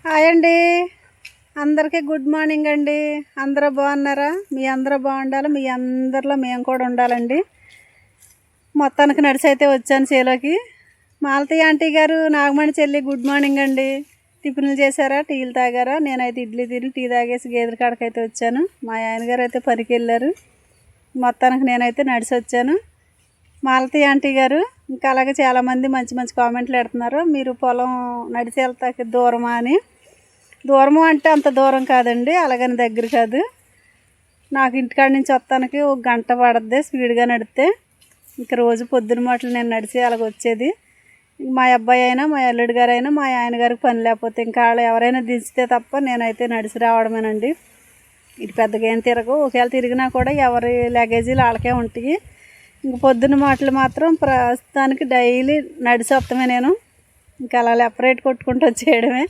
Hi అండి, అందరికీ good morning అండి. అందరూ బాగున్నారా? మీ అందరూ బాగుండాలి, మీ అందరిలో మేము కూడా ఉండాలండి. మొత్తానికి నడిచి అయితే వచ్చాను చేలోకి. మాలతి ఆంటీ గారు, నాగమణి చెల్లి గుడ్ మార్నింగ్ అండి. టిఫిన్లు చేశారా? టీలు తాగారా? నేనైతే ఇడ్లీ తిని టీ తాగేసి గేదెల కాడకైతే వచ్చాను. మా ఆయన గారు అయితే పనికి వెళ్ళారు. మొత్తానికి నేనైతే నడిచి వచ్చాను. మాలతి ఆంటీ గారు ఇంకా అలాగే చాలామంది మంచి మంచి కామెంట్లు పెడుతున్నారు, మీరు పొలం నడిచి వెళ్తాకి దూరమా అని. దూరము అంటే అంత దూరం కాదండి, అలాగని దగ్గర కాదు. నాకు ఇంటికాడ నుంచి వస్తానికి 1 గంట పడుద్ది స్పీడ్గా నడిస్తే. ఇంకా రోజు పొద్దున మాటలు నేను నడిచి అలాగ వచ్చేది. మా అబ్బాయి అయినా, మా అల్లుడి గారు అయినా, మా ఆయన గారికి పని లేకపోతే ఇంకా వాళ్ళు ఎవరైనా దించితే తప్ప నేనైతే నడిచి రావడమేనండి. ఇటు పెద్దగా ఏం తిరగవు, ఒకవేళ తిరిగినా కూడా ఎవరి లగేజీలు వాళ్ళకే ఉంటాయి. ఇంక పొద్దున్న మాటలు మాత్రం ప్రస్తుతానికి డైలీ నడిచి వస్తామే. నేను ఇంకా అలా లెఫ్ట్ కొట్టుకుంటూ వచ్చేయడమే.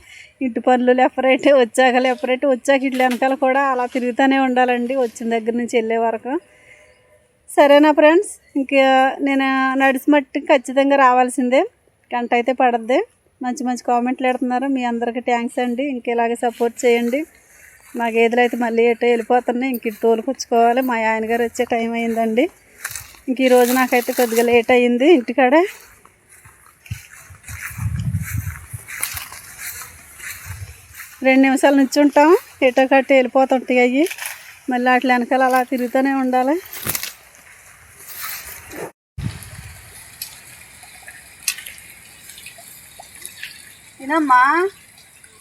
ఇంటి పనులు లెఫ్ట్, వచ్చాక లెఫ్ట్, వచ్చాక ఇట్ల వెనకాల కూడా అలా తిరుగుతూనే ఉండాలండి వచ్చిన దగ్గర నుంచి వెళ్ళే వరకు. సరేనా ఫ్రెండ్స్, ఇంకా నేను నడిచి మట్టి ఖచ్చితంగా రావాల్సిందే. గంట అయితే పడద్ది. మంచి మంచి కామెంట్లు పెడుతున్నారు, మీ అందరికీ థ్యాంక్స్ అండి. ఇంక ఇలాగే సపోర్ట్ చేయండి. మా గేదెలు అయితే మళ్ళీ ఎటో వెళ్ళిపోతున్నాయి, ఇంక ఇటు తోలుకొచ్చుకోవాలి. మా ఆయన గారు వచ్చే టైం అయిందండి. ఇంక ఈరోజు నాకైతే కొద్దిగా లేట్ అయ్యింది. ఇంటికాడ 2 నిమిషాలు నిల్చుంటాం, ఎటో కట్టి వెళ్ళిపోతుంటాయి అవి. మళ్ళీ అట్లా వెనకాల అలా తిరుగుతూనే ఉండాలి. తినమ్మా,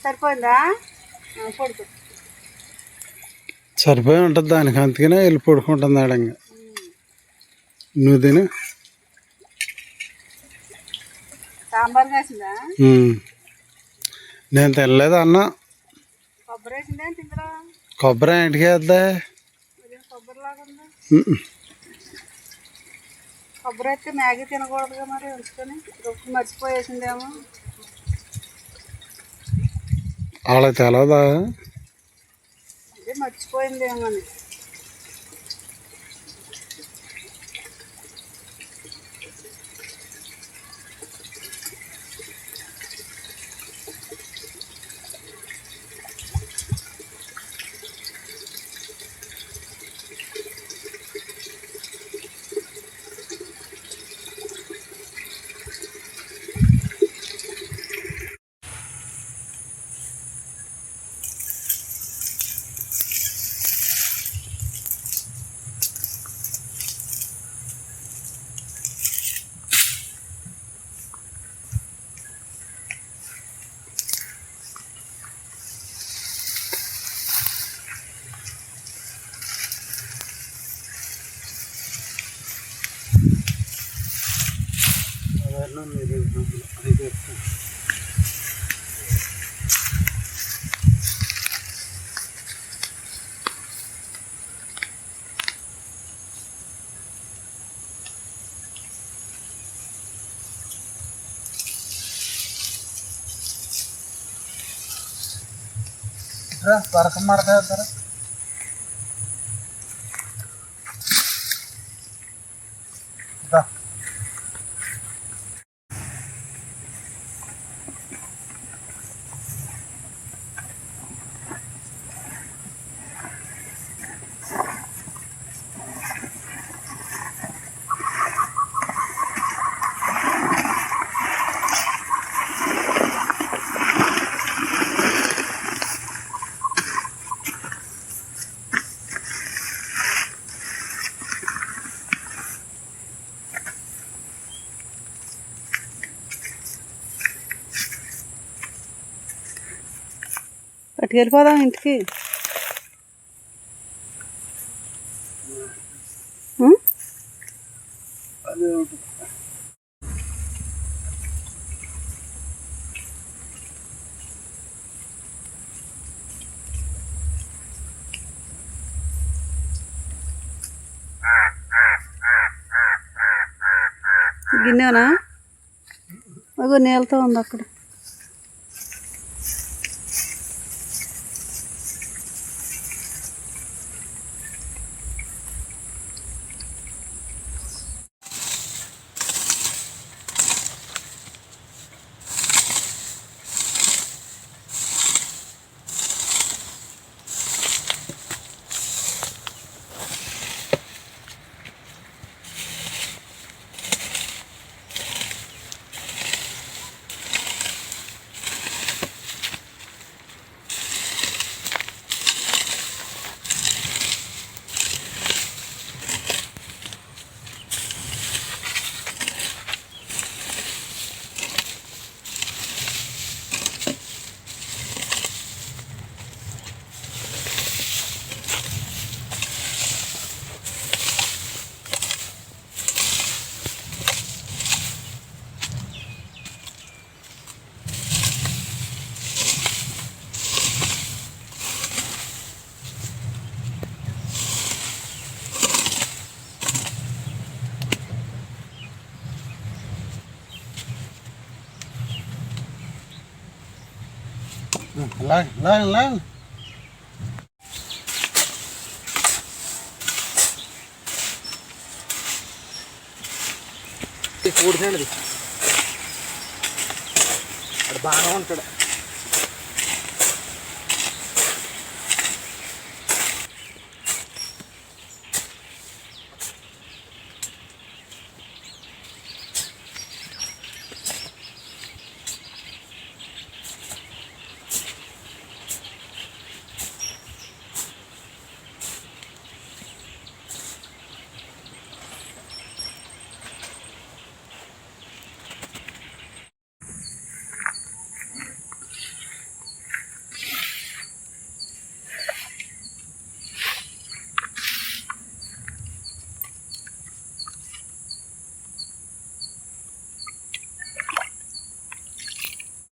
సరిపోయిందా? పడుకో. సరిపోయి ఉంటుంది దానికి, అందుకనే వెళ్ళి పడుకుంటుంది ఆడంగా. నువ్వు తిను. సాంబార్ కాసిందా? నేను తినలేదు అన్న. కొబ్బరి వేసిందా? తిందరా కొబ్బరి ఇంటికి వేద్దా? కొబ్బరి లాగా ఉందా? కొబ్బరి అయితే మ్యాగీ తినకూడదుగా మరి, ఉంచుకొని రొక్కు మర్చిపోయేసిందేమో. వాళ్ళకి తెలవదా? అదే మర్చిపోయిందేమో అని. వరకం ಮಾಡ್ತಾ పట్టుకెళ్ళిపోదాం ఇంటికి. గిన్నెనా? అగో నీళ్ళతో ఉంది అక్కడ. లాగ లాగ లాగ కూడిపోయినది అది బాగా ఉంటాడు.